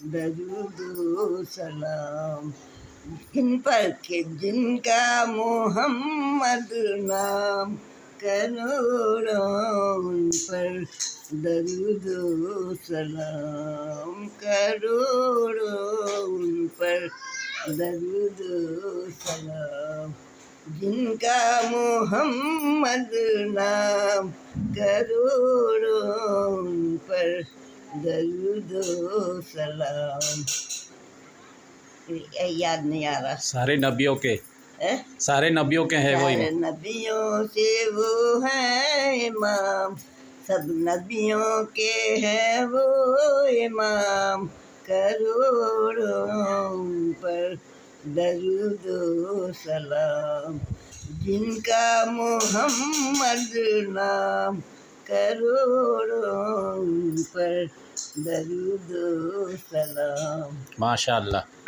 درود و سلام، جن پر کہ جن کا محمد نام، کروڑوں ان پر درود و سلام، کروڑوں ان پر درود و سلام، جن کا محمد نام، کروڑوں ان پر درود و سلام۔ یاد نہیں آ رہا۔ سارے نبیوں کے سارے نبیوں کے ہیں وہ سارے امام۔ نبیوں سے وہ ہیں امام، سب نبیوں کے ہیں وہ امام، کروڑوں پر درود و سلام، جن کا محمد نام، کروڑوں پر درود و سلام۔ ماشاء اللہ۔